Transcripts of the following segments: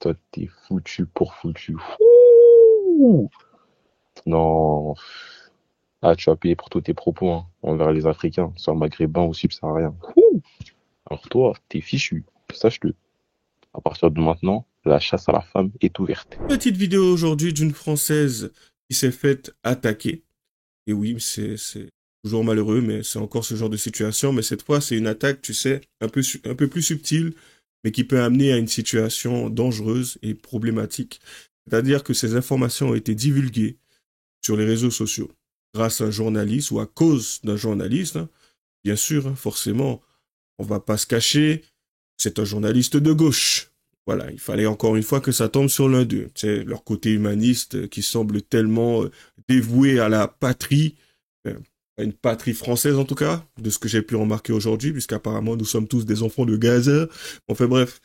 toi, t'es foutu pour foutu. Ouh. Non. Ah, tu vas payer pour tous tes propos, hein, envers les Africains, soit maghrébins ou subsahariens. Ouh. Alors toi, t'es fichu. Sache-le. À partir de maintenant, la chasse à la femme est ouverte. Petite vidéo aujourd'hui d'une Française qui s'est faite attaquer. Et oui, c'est toujours malheureux, mais c'est encore ce genre de situation. Mais cette fois, c'est une attaque, tu sais, un peu plus subtile, mais qui peut amener à une situation dangereuse et problématique. C'est-à-dire que ces informations ont été divulguées sur les réseaux sociaux grâce à un journaliste ou à cause d'un journaliste, hein. Bien sûr, hein, forcément, on va pas se cacher, c'est un journaliste de gauche. Voilà, il fallait encore une fois que ça tombe sur l'un d'eux. C'est leur côté humaniste qui semble tellement dévoué à la patrie, à une patrie française en tout cas, de ce que j'ai pu remarquer aujourd'hui, puisqu'apparemment nous sommes tous des enfants de Gaza. Enfin bref,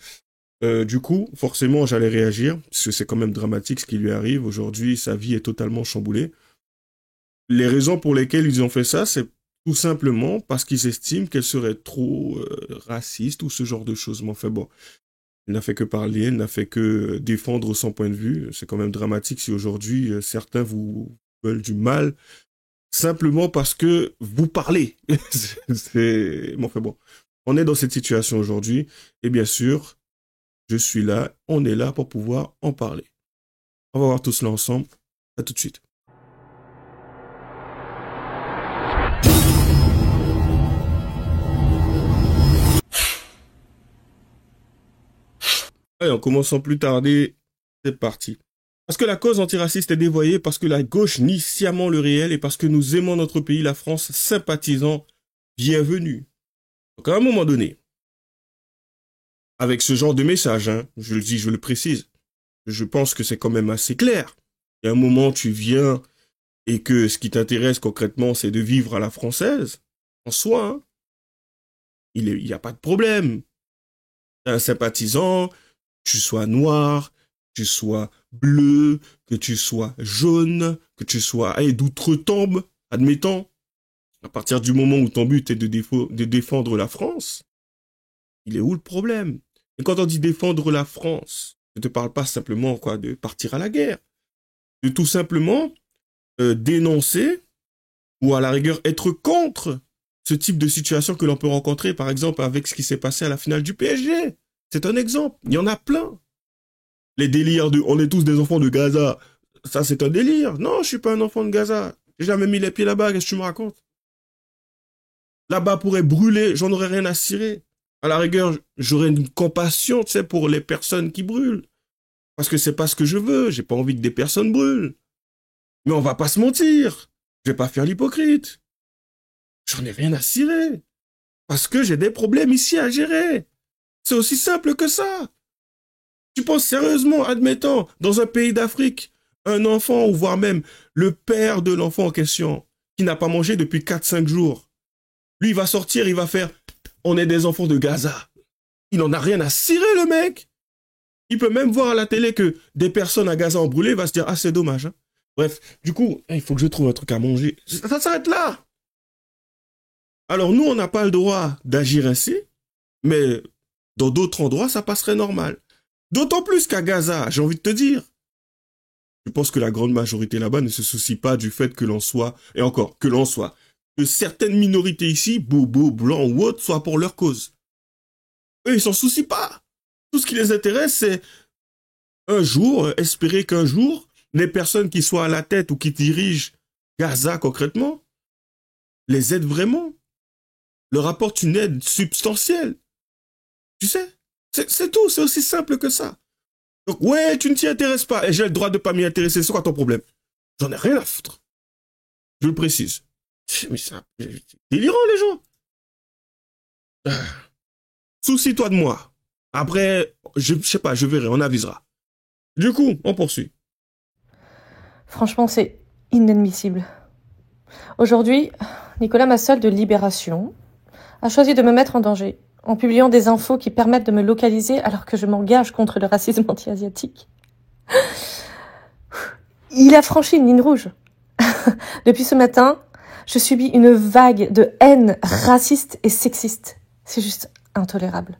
du coup, forcément j'allais réagir, parce que c'est quand même dramatique ce qui lui arrive. Aujourd'hui, sa vie est totalement chamboulée. Les raisons pour lesquelles ils ont fait ça, c'est tout simplement parce qu'ils estiment qu'elle serait trop raciste ou ce genre de choses. Mais enfin bon, elle n'a fait que parler, elle n'a fait que défendre son point de vue. C'est quand même dramatique si aujourd'hui certains vous veulent du mal simplement parce que vous parlez. c'est... Bon, enfin bon, on est dans cette situation aujourd'hui et bien sûr, je suis là, on est là pour pouvoir en parler. On va voir tout cela ensemble. À tout de suite. Allez, en commençant plus tarder, c'est parti. Parce que la cause antiraciste est dévoyée, parce que la gauche nie sciemment le réel et parce que nous aimons notre pays, la France, sympathisants, bienvenue. Donc à un moment donné, avec ce genre de message, hein, je le dis, je le précise, je pense que c'est quand même assez clair. Il y a un moment, tu viens et que ce qui t'intéresse concrètement, c'est de vivre à la française, en soi, hein, il n'y a pas de problème. T'es un sympathisant, tu sois noir, tu sois bleu, que tu sois jaune, que tu sois d'outre-tombe, admettons, à partir du moment où ton but est de défendre la France, il est où le problème? Et quand on dit défendre la France, je ne te parle pas simplement quoi de partir à la guerre, de tout simplement dénoncer ou à la rigueur être contre ce type de situation que l'on peut rencontrer, par exemple avec ce qui s'est passé à la finale du PSG. C'est un exemple, il y en a plein. Les délires de on est tous des enfants de Gaza, ça c'est un délire. Non, je suis pas un enfant de Gaza. J'ai jamais mis les pieds là-bas, qu'est-ce que tu me racontes? Là-bas pourrait brûler, j'en aurais rien à cirer. À la rigueur, j'aurais une compassion, tu sais, pour les personnes qui brûlent. Parce que c'est pas ce que je veux, j'ai pas envie que des personnes brûlent. Mais on va pas se mentir. Je vais pas faire l'hypocrite. J'en ai rien à cirer. Parce que j'ai des problèmes ici à gérer. C'est aussi simple que ça. Tu penses sérieusement, admettons, dans un pays d'Afrique, un enfant, ou voire même le père de l'enfant en question, qui n'a pas mangé depuis 4-5 jours, lui, il va sortir, il va faire « On est des enfants de Gaza ». Il en a rien à cirer, le mec. Il peut même voir à la télé que des personnes à Gaza ont brûlé, il va se dire « Ah, c'est dommage. Hein. » Bref, du coup, il faut que je trouve un truc à manger. Ça s'arrête là. Alors nous, on n'a pas le droit d'agir ainsi, mais dans d'autres endroits, ça passerait normal. D'autant plus qu'à Gaza, j'ai envie de te dire, je pense que la grande majorité là-bas ne se soucie pas du fait que l'on soit, et encore, que l'on soit, que certaines minorités ici, bobos, blancs ou autres, soient pour leur cause. Eux, ils s'en soucient pas. Tout ce qui les intéresse, c'est un jour, espérer qu'un jour, les personnes qui soient à la tête ou qui dirigent Gaza concrètement, les aident vraiment, leur apportent une aide substantielle. Tu sais, c'est tout, c'est aussi simple que ça. Donc, ouais, tu ne t'y intéresses pas, et j'ai le droit de pas m'y intéresser, c'est quoi ton problème? J'en ai rien à foutre. Je le précise. Mais c'est délirant, les gens. Soucie-toi de moi. Après, je sais pas, je verrai, on avisera. Du coup, on poursuit. Franchement, c'est inadmissible. Aujourd'hui, Nicolas Massol de Libération a choisi de me mettre en danger en publiant des infos qui permettent de me localiser alors que je m'engage contre le racisme anti-asiatique. Il a franchi une ligne rouge. Depuis ce matin, je subis une vague de haine raciste et sexiste. C'est juste intolérable.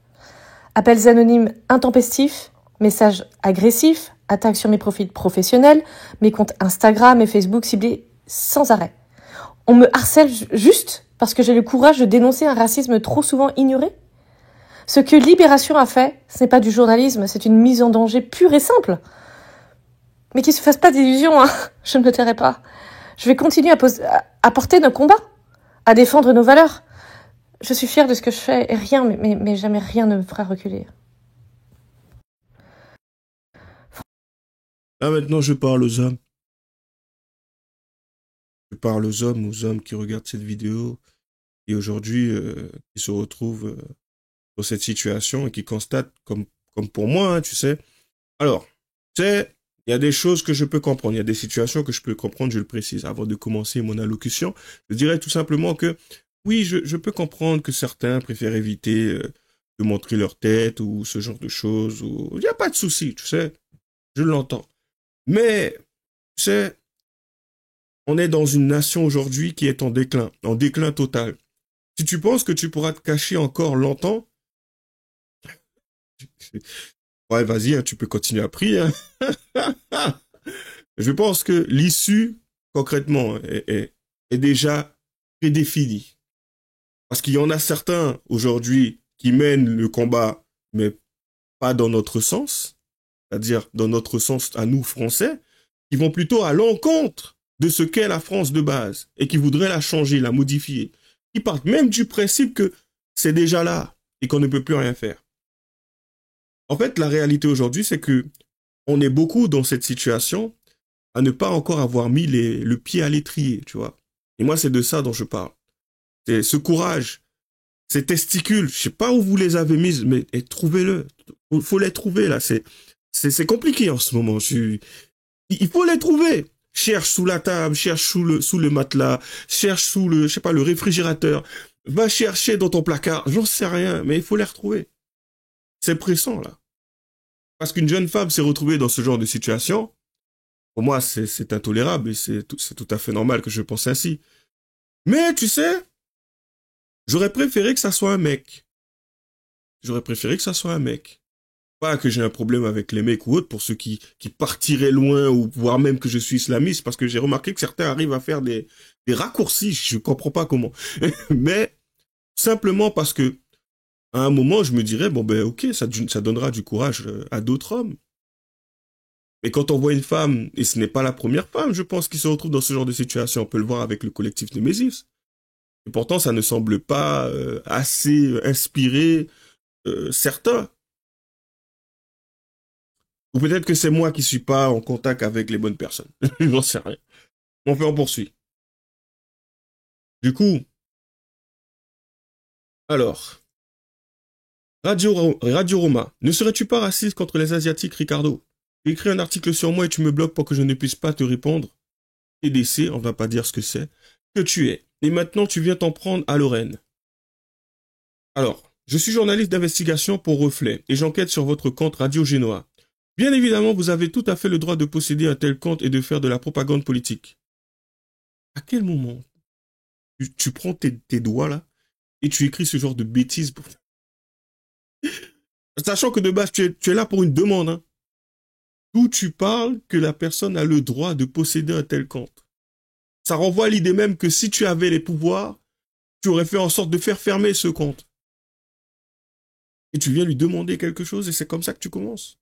Appels anonymes intempestifs, Messages agressifs, attaques sur mes profils professionnels, mes comptes Instagram et Facebook ciblés sans arrêt. On me harcèle juste parce que j'ai le courage de dénoncer un racisme trop souvent ignoré. Ce que Libération a fait, ce n'est pas du journalisme, c'est une mise en danger pure et simple. Mais qu'il ne se fasse pas d'illusions, hein. Je ne me tairai pas. Je vais continuer à porter nos combats, à défendre nos valeurs. Je suis fière de ce que je fais et rien, mais jamais rien ne me fera reculer. Là, maintenant, je parle aux hommes. Je parle aux hommes qui regardent cette vidéo et aujourd'hui, qui se retrouvent dans cette situation et qui constatent, comme pour moi, hein, tu sais. Alors, tu sais, il y a des choses que je peux comprendre, il y a des situations que je peux comprendre, je le précise. Avant de commencer mon allocution, je dirais tout simplement que, oui, je peux comprendre que certains préfèrent éviter de montrer leur tête ou ce genre de choses. Il n'y a pas de souci, tu sais, je l'entends. Mais, tu sais, on est dans une nation aujourd'hui qui est en déclin total. Si tu penses que tu pourras te cacher encore longtemps, ouais, vas-y, hein, tu peux continuer à prier. Hein. Je pense que l'issue, concrètement, est déjà prédéfinie. Parce qu'il y en a certains aujourd'hui qui mènent le combat, mais pas dans notre sens, c'est-à-dire dans notre sens à nous, Français, qui vont plutôt à l'encontre de ce qu'est la France de base et qui voudraient la changer, la modifier. Qui partent même du principe que c'est déjà là et qu'on ne peut plus rien faire. En fait, la réalité aujourd'hui, c'est que on est beaucoup dans cette situation à ne pas encore avoir mis le pied à l'étrier, tu vois. Et moi, c'est de ça dont je parle. C'est ce courage, ces testicules, je sais pas où vous les avez mises, mais trouvez-le. Il faut les trouver, là. C'est compliqué en ce moment. Il faut les trouver. Cherche sous la table, cherche sous le matelas, cherche sous le réfrigérateur. Va chercher dans ton placard. J'en sais rien, mais il faut les retrouver. C'est pressant, là. Parce qu'une jeune femme s'est retrouvée dans ce genre de situation, pour moi, c'est intolérable et c'est tout à fait normal que je pense ainsi. Mais, tu sais, j'aurais préféré que ça soit un mec. Pas que j'ai un problème avec les mecs ou autres, pour ceux qui partiraient loin, ou voire même que je suis islamiste, parce que j'ai remarqué que certains arrivent à faire des raccourcis, je comprends pas comment. Mais, simplement parce que, à un moment, je me dirais, bon ben ok, ça donnera du courage à d'autres hommes. Et quand on voit une femme, et ce n'est pas la première femme, je pense, qui se retrouve dans ce genre de situation, on peut le voir avec le collectif Némésis. Et pourtant, ça ne semble pas assez inspiré certains. Ou peut-être que c'est moi qui suis pas en contact avec les bonnes personnes. J'en sais rien. Enfin, on poursuit. Du coup, alors, Radio Roma, ne serais-tu pas raciste contre les Asiatiques, Ricardo? Tu écris un article sur moi et tu me bloques pour que je ne puisse pas te répondre. TDC, on va pas dire ce que c'est, que tu es. Et maintenant, tu viens t'en prendre à Lorraine. Alors, je suis journaliste d'investigation pour Reflet et j'enquête sur votre compte Radio Génois. Bien évidemment, vous avez tout à fait le droit de posséder un tel compte et de faire de la propagande politique. À quel moment tu prends tes doigts là et tu écris ce genre de bêtises pour... Sachant que de base, tu es là pour une demande, hein. D'où tu parles que la personne a le droit de posséder un tel compte. Ça renvoie à l'idée même que si tu avais les pouvoirs, tu aurais fait en sorte de faire fermer ce compte. Et tu viens lui demander quelque chose et c'est comme ça que tu commences.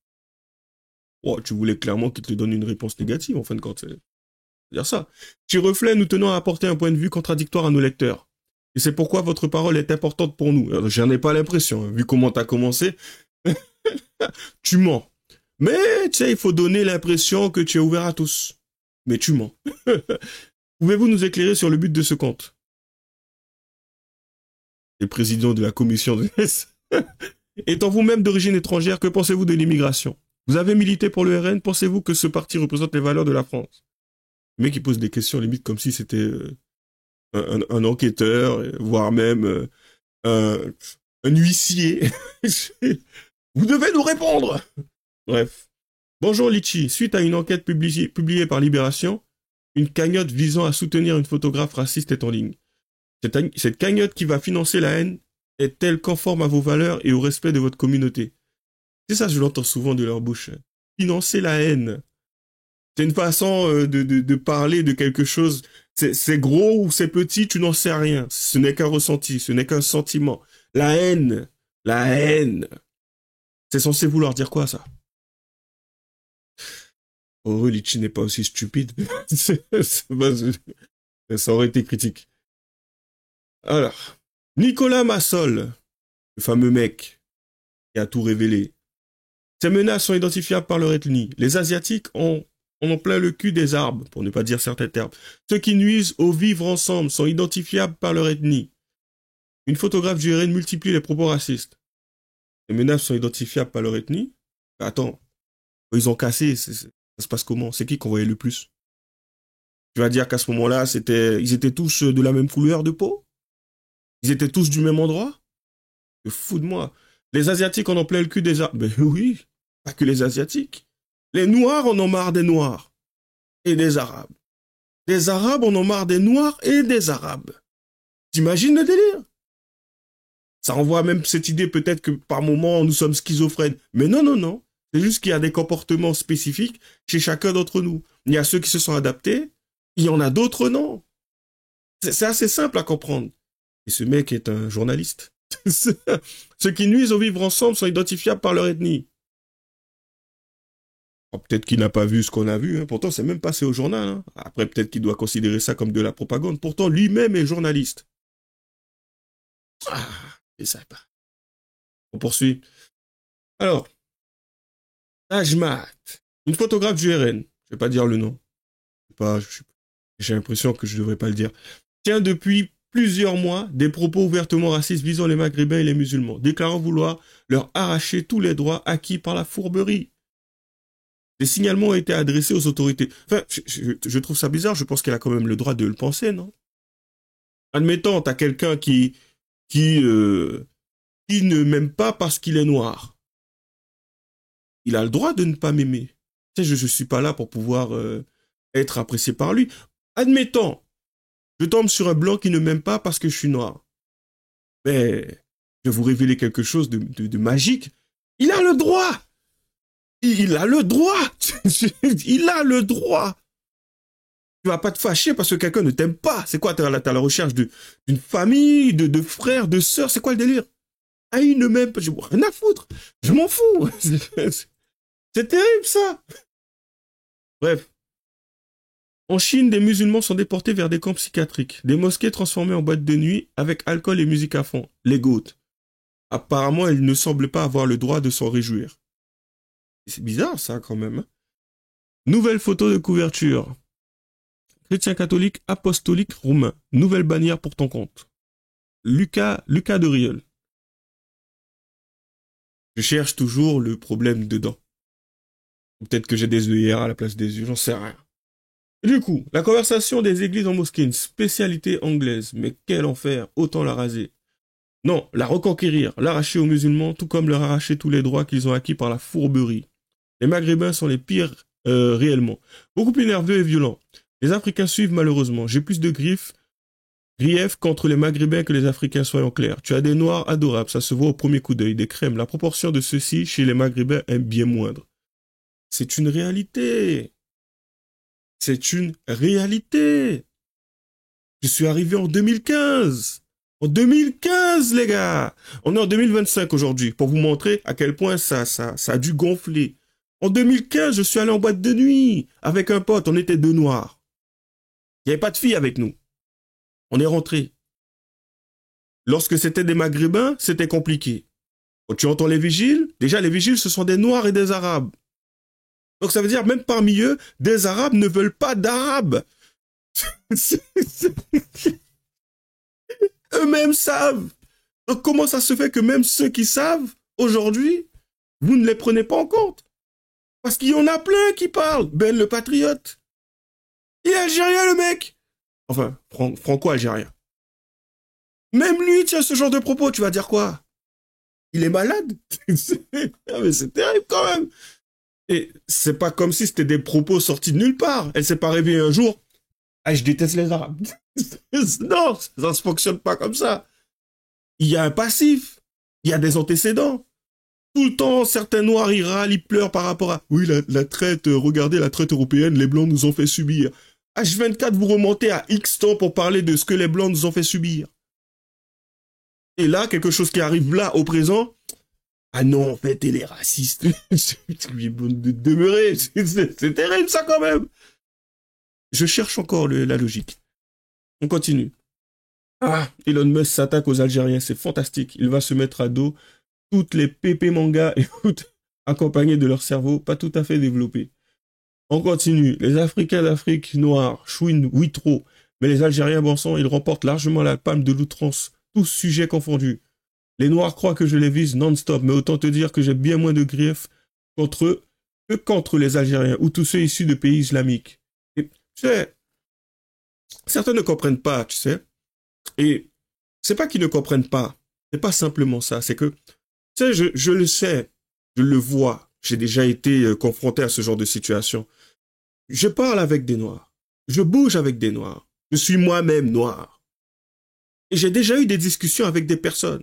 Oh, tu voulais clairement qu'il te donne une réponse négative, en fin de compte. C'est-à-dire ça. Chez Reflet, nous tenons à apporter un point de vue contradictoire à nos lecteurs. Et c'est pourquoi votre parole est importante pour nous. J'en ai pas l'impression, hein. Vu comment t'as commencé, tu mens. Mais, tu sais, il faut donner l'impression que tu es ouvert à tous. Mais tu mens. Pouvez-vous nous éclairer sur le but de ce compte? Le président de la commission de... Étant vous-même d'origine étrangère, que pensez-vous de l'immigration? Vous avez milité pour le RN, pensez-vous que ce parti représente les valeurs de la France? Le mec, il pose des questions limite comme si c'était un enquêteur, voire même un huissier. Vous devez nous répondre! Bref. Bonjour Litchi, suite à une enquête publiée par Libération, une cagnotte visant à soutenir une photographe raciste est en ligne. Cette cagnotte qui va financer la haine est-elle conforme à vos valeurs et au respect de votre communauté? C'est ça, je l'entends souvent de leur bouche. Financer la haine. C'est une façon de parler de quelque chose. C'est gros ou c'est petit, tu n'en sais rien. Ce n'est qu'un ressenti, ce n'est qu'un sentiment. La haine. La haine. C'est censé vouloir dire quoi, ça? Oh, Litchi n'est pas aussi stupide. Ça aurait été critique. Alors, Nicolas Massol, le fameux mec qui a tout révélé. Ces menaces sont identifiables par leur ethnie. Les Asiatiques ont plein le cul des arbres, pour ne pas dire certains termes. Ceux qui nuisent au vivre ensemble sont identifiables par leur ethnie. Une photographe du RN multiplie les propos racistes. Les menaces sont identifiables par leur ethnie. Attends, ils ont cassé, ça se passe comment? C'est qui qu'on voyait le plus? Tu vas dire qu'à ce moment-là, ils étaient tous de la même couleur de peau? Ils étaient tous du même endroit? Je fous de moi. Les Asiatiques en ont plein le cul des arbres. Ben oui, pas que les Asiatiques. Les Noirs en ont marre des Noirs et des Arabes. Les Arabes en ont marre des Noirs et des Arabes. T'imagines le délire? Ça renvoie même cette idée peut-être que par moment nous sommes schizophrènes. Mais non, non, non. C'est juste qu'il y a des comportements spécifiques chez chacun d'entre nous. Il y a ceux qui se sont adaptés, il y en a d'autres non. C'est assez simple à comprendre. Et ce mec est un journaliste. Ceux qui nuisent au vivre ensemble sont identifiables par leur ethnie. Oh, peut-être qu'il n'a pas vu ce qu'on a vu, hein. Pourtant c'est même passé au journal. Hein. Après peut-être qu'il doit considérer ça comme de la propagande. Pourtant lui-même est journaliste. Ah, et ça pas. On poursuit. Alors, Najmat, une photographe du RN, je vais pas dire le nom. J'ai l'impression que je devrais pas le dire. Tient depuis plusieurs mois des propos ouvertement racistes visant les Maghrébins et les musulmans, déclarant vouloir leur arracher tous les droits acquis par la fourberie. Des signalements ont été adressés aux autorités. Enfin, je trouve ça bizarre, je pense qu'elle a quand même le droit de le penser, non? Admettons, t'as quelqu'un qui ne m'aime pas parce qu'il est noir. Il a le droit de ne pas m'aimer. Tu sais, je suis pas là pour pouvoir être apprécié par lui. Admettons, je tombe sur un blanc qui ne m'aime pas parce que je suis noir. Mais je vais vous révéler quelque chose de magique. Il a le droit. Il a le droit. Il a le droit. Tu vas pas te fâcher parce que quelqu'un ne t'aime pas. C'est quoi, t'as la recherche d'une famille, de frères, de sœurs. C'est quoi le délire? Ah, il ne m'aime pas. Je n'ai rien à foutre. Je m'en fous. C'est terrible, ça. Bref. En Chine, des musulmans sont déportés vers des camps psychiatriques. Des mosquées transformées en boîtes de nuit avec alcool et musique à fond. Les goths. Apparemment, ils ne semblent pas avoir le droit de s'en réjouir. C'est bizarre, ça, quand même. Nouvelle photo de couverture. Chrétien catholique apostolique roumain. Nouvelle bannière pour ton compte. Lucas de Riel. Je cherche toujours le problème dedans. Peut-être que j'ai des œillères à la place des yeux, j'en sais rien. Et du coup, la conversation des églises en mosquée, une spécialité anglaise. Mais quel enfer, autant la raser. Non, la reconquérir, l'arracher aux musulmans, tout comme leur arracher tous les droits qu'ils ont acquis par la fourberie. Les Maghrébins sont les pires réellement. Beaucoup plus nerveux et violents. Les Africains suivent malheureusement. J'ai plus de griefs contre les Maghrébins que les Africains, soyons clairs. Tu as des Noirs adorables, ça se voit au premier coup d'œil, des crèmes. La proportion de ceux-ci chez les Maghrébins est bien moindre. C'est une réalité. C'est une réalité. Je suis arrivé en 2015. En 2015, les gars. On est en 2025 aujourd'hui, pour vous montrer à quel point ça a dû gonfler. En 2015, je suis allé en boîte de nuit avec un pote, on était deux Noirs. Il n'y avait pas de filles avec nous. On est rentrés. Lorsque c'était des Maghrébins, c'était compliqué. Quand tu entends les vigiles, déjà les vigiles, ce sont des Noirs et des Arabes. Donc ça veut dire, même parmi eux, des Arabes ne veulent pas d'Arabes. Eux-mêmes savent. Donc comment ça se fait que même ceux qui savent, aujourd'hui, vous ne les prenez pas en compte? Parce qu'il y en a plein qui parlent. Ben le patriote. Il est algérien le mec. Enfin, franco-algérien. Même lui tient ce genre de propos, tu vas dire quoi? Il est malade? Ah, mais c'est terrible quand même. Et c'est pas comme si c'était des propos sortis de nulle part. Elle s'est pas réveillée un jour. Ah, je déteste les Arabes. Non, ça se fonctionne pas comme ça. Il y a un passif. Il y a des antécédents. Tout le temps, certains noirs, ils râlent, ils pleurent par rapport à... Oui, la traite, regardez, la traite européenne, les Blancs nous ont fait subir. H24, vous remontez à X temps pour parler de ce que les Blancs nous ont fait subir. Et là, quelque chose qui arrive là, au présent... Ah non, en fait, elle est raciste. de demeurer. C'est terrible, ça, quand même. Je cherche encore la logique. On continue. Ah, Elon Musk s'attaque aux Algériens, c'est fantastique. Il va se mettre à dos toutes les pépés mangas, écoute, accompagnés de leur cerveau pas tout à fait développé. On continue. Les Africains d'Afrique noire chouinent, oui trop, mais les Algériens bon sang, ils remportent largement la palme de l'outrance, tous sujets confondus. Les Noirs croient que je les vise non-stop, mais autant te dire que j'ai bien moins de griefs contre eux que contre les Algériens ou tous ceux issus de pays islamiques. Et, tu sais, certains ne comprennent pas, tu sais. Et c'est pas qu'ils ne comprennent pas. C'est pas simplement ça. C'est que, tu sais, je le sais, je le vois. J'ai déjà été confronté à ce genre de situation. Je parle avec des Noirs. Je bouge avec des Noirs. Je suis moi-même noir. Et j'ai déjà eu des discussions avec des personnes.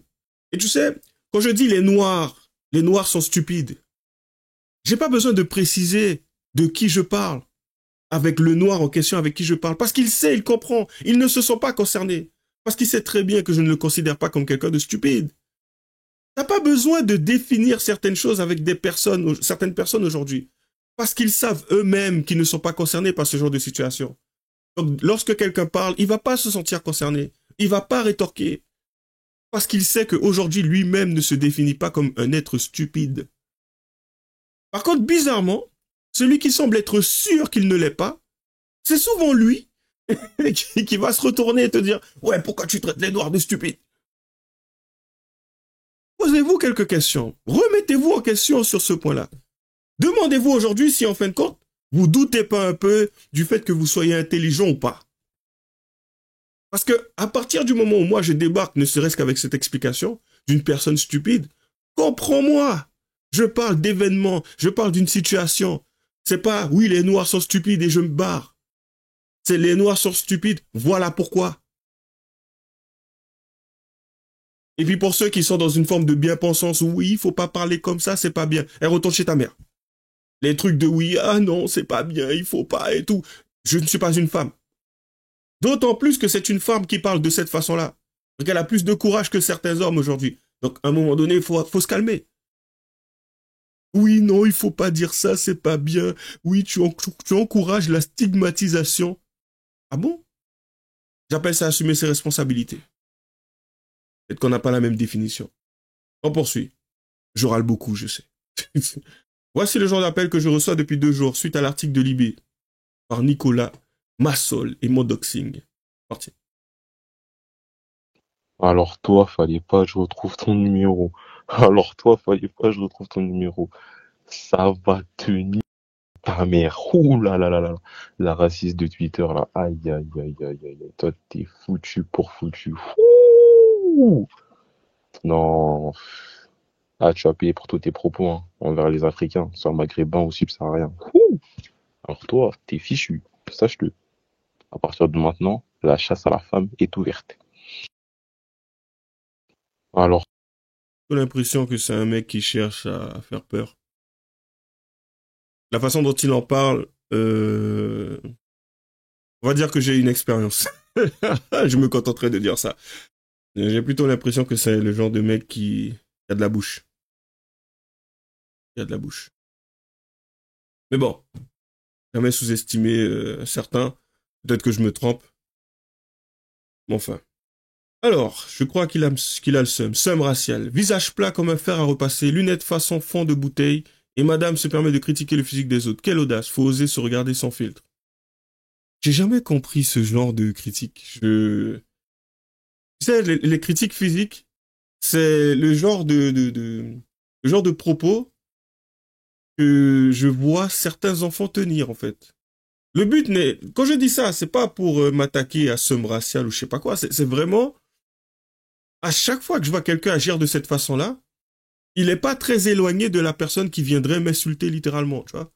Et tu sais, quand je dis les Noirs sont stupides, j'ai pas besoin de préciser de qui je parle avec le Noir en question avec qui je parle. Parce qu'il sait, il comprend. Ils ne se sont pas concernés. Parce qu'il sait très bien que je ne le considère pas comme quelqu'un de stupide. T'as pas besoin de définir certaines choses avec certaines personnes aujourd'hui. Parce qu'ils savent eux-mêmes qu'ils ne sont pas concernés par ce genre de situation. Donc, lorsque quelqu'un parle, il va pas se sentir concerné. Il va pas rétorquer. Parce qu'il sait qu'aujourd'hui, lui-même ne se définit pas comme un être stupide. Par contre, bizarrement, celui qui semble être sûr qu'il ne l'est pas, c'est souvent lui qui va se retourner et te dire « Ouais, pourquoi tu traites les Noirs de stupides ?» Posez-vous quelques questions. Remettez-vous en question sur ce point-là. Demandez-vous aujourd'hui si, en fin de compte, vous doutez pas un peu du fait que vous soyez intelligent ou pas. Parce que à partir du moment où moi je débarque, ne serait-ce qu'avec cette explication d'une personne stupide, comprends-moi. Je parle d'événements, je parle d'une situation. C'est pas, oui, les Noirs sont stupides et je me barre. C'est les Noirs sont stupides, voilà pourquoi. Et puis pour ceux qui sont dans une forme de bien-pensance, oui, il faut pas parler comme ça, c'est pas bien. Et retourne chez ta mère. Les trucs de oui, ah non, c'est pas bien, il faut pas et tout. Je ne suis pas une femme. D'autant plus que c'est une femme qui parle de cette façon-là. Parce qu'elle a plus de courage que certains hommes aujourd'hui. Donc à un moment donné, il faut se calmer. Oui, non, il faut pas dire ça, c'est pas bien. Oui, tu encourages la stigmatisation. Ah bon? J'appelle ça assumer ses responsabilités. Peut-être qu'on n'a pas la même définition. On poursuit. Je râle beaucoup, je sais. Voici le genre d'appel que je reçois depuis 2 jours suite à l'article de Libé par Nicolas Massol et Modoxing. Parti. Alors toi, fallait pas que je retrouve ton numéro. Alors toi, fallait pas que je retrouve ton numéro. Ça va tenir ta mère. Ouh là là là là. La raciste de Twitter là. Aïe aïe aïe aïe aïe. Toi, t'es foutu pour foutu. Ouh. Non. Ah, tu vas payer pour tous tes propos hein, envers les Africains, soit maghrébins ou subsahariens. Ouh. Alors toi, t'es fichu. Sache-le. À partir de maintenant, la chasse à la femme est ouverte. Alors, J'ai l'impression que c'est un mec qui cherche à faire peur. La façon dont il en parle, on va dire que j'ai une expérience. Je me contenterai de dire ça. J'ai plutôt l'impression que c'est le genre de mec qui a de la bouche. Il a de la bouche. Mais bon, jamais sous-estimer certains. Peut-être que je me trompe. Mais enfin. Alors, je crois qu'il a le seum. Seum racial. Visage plat comme un fer à repasser, lunettes façon fond de bouteille, et madame se permet de critiquer le physique des autres. Quelle audace, faut oser se regarder sans filtre. J'ai jamais compris ce genre de critique. Tu sais, les critiques physiques, c'est le genre le genre de propos que je vois certains enfants tenir, en fait. Le but n'est, quand je dis ça, c'est pas pour m'attaquer à seum racial ou je sais pas quoi, c'est vraiment, à chaque fois que je vois quelqu'un agir de cette façon-là, il est pas très éloigné de la personne qui viendrait m'insulter littéralement, tu vois.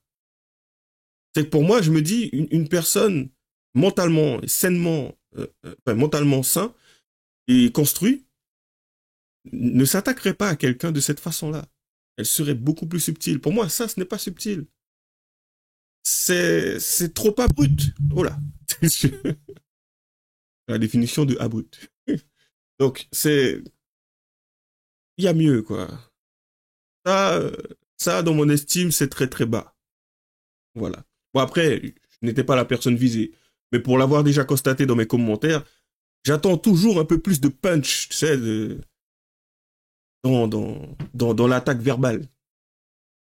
C'est que pour moi, je me dis, une personne mentalement, sainement, mentalement sain et construit, ne s'attaquerait pas à quelqu'un de cette façon-là. elle serait beaucoup plus subtile. Pour moi, ça, ce n'est pas subtil. C'est trop abrupt. Oh là. La définition de abrupt. Donc, c'est... Il y a mieux, quoi. Ça, dans mon estime, c'est très, très bas. Voilà. Bon, après, je n'étais pas la personne visée. Mais pour l'avoir déjà constaté dans mes commentaires, j'attends toujours un peu plus de punch, tu sais, dans l'attaque verbale.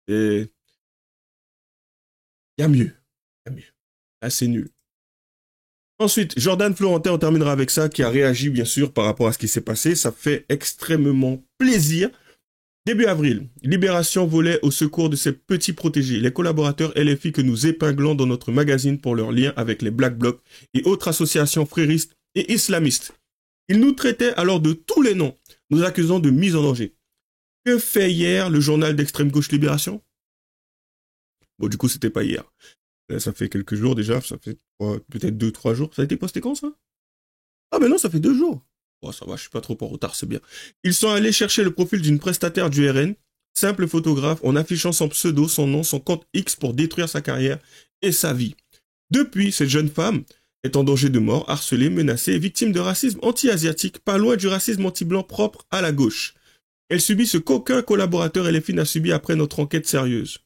Et il y a mieux. Il y a mieux. Là, c'est nul. Ensuite, Jordan Florentin, on terminera avec ça, qui a réagi, bien sûr, par rapport à ce qui s'est passé. Ça fait extrêmement plaisir. Début avril, Libération volait au secours de ses petits protégés, les collaborateurs LFI que nous épinglons dans notre magazine pour leur lien avec les Black Blocs et autres associations fréristes et islamistes. Ils nous traitaient alors de tous les noms, nous accusant de mise en danger. Que fait hier le journal d'extrême gauche Libération? Bon, du coup, c'était pas hier. Ça fait quelques jours déjà, ça fait peut-être 2-3 jours. Ça a été posté quand, ça? Ah ben non, ça fait 2 jours. Bon, ça va, je suis pas trop en retard, c'est bien. Ils sont allés chercher le profil d'une prestataire du RN, simple photographe, en affichant son pseudo, son nom, son compte X pour détruire sa carrière et sa vie. Depuis, cette jeune femme est en danger de mort, harcelée, menacée et victime de racisme anti-asiatique, pas loin du racisme anti-blanc propre à la gauche. Elle subit ce qu'aucun collaborateur LFI n'a subi après notre enquête sérieuse.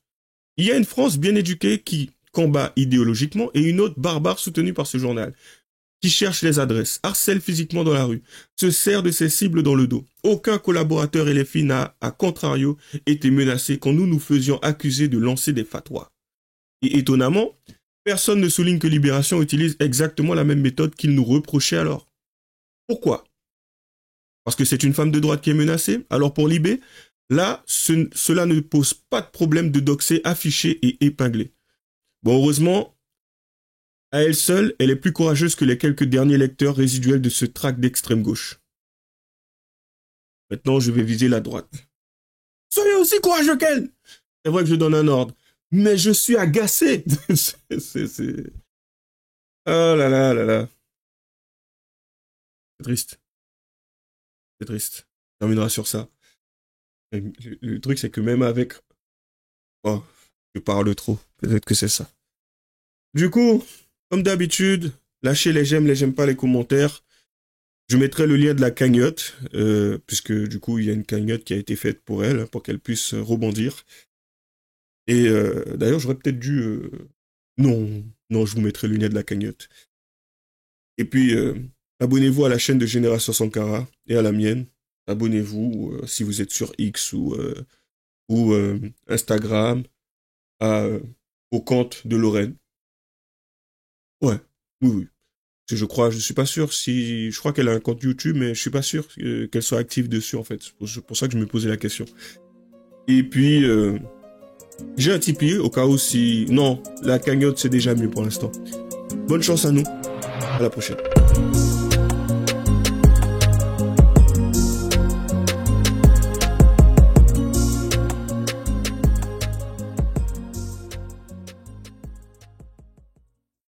Il y a une France bien éduquée qui combat idéologiquement et une autre barbare soutenue par ce journal, qui cherche les adresses, harcèle physiquement dans la rue, se sert de ses cibles dans le dos. Aucun collaborateur LFI n'a, à contrario, été menacé quand nous nous faisions accuser de lancer des fatwas. Et étonnamment, personne ne souligne que Libération utilise exactement la même méthode qu'il nous reprochait alors. Pourquoi? Parce que c'est une femme de droite qui est menacée? Alors pour Libé, là, cela ne pose pas de problème de doxer, afficher et épingler. Bon, heureusement, à elle seule, elle est plus courageuse que les quelques derniers lecteurs résiduels de ce tract d'extrême gauche. Maintenant, je vais viser la droite. Soyez aussi courageux qu'elle! C'est vrai que je donne un ordre, mais je suis agacé. Oh là là là là. C'est triste. C'est triste. On terminera sur ça. Le truc, c'est que même avec... Oh, je parle trop. Peut-être que c'est ça. Du coup... Comme d'habitude, lâchez les j'aime pas, les commentaires. Je mettrai le lien de la cagnotte, puisque du coup, il y a une cagnotte qui a été faite pour elle, pour qu'elle puisse rebondir. Et d'ailleurs, j'aurais peut-être dû... Non, je vous mettrai le lien de la cagnotte. Et puis, abonnez-vous à la chaîne de Génération Sankara et à la mienne. Abonnez-vous si vous êtes sur X ou Instagram, au compte de Lorraine. Ouais, oui. Je suis pas sûr je crois qu'elle a un compte YouTube, mais je suis pas sûr qu'elle soit active dessus, en fait. C'est pour ça que je me posais la question. Et puis, j'ai un Tipeee, au cas où non, la cagnotte, c'est déjà mieux pour l'instant. Bonne chance à nous. À la prochaine.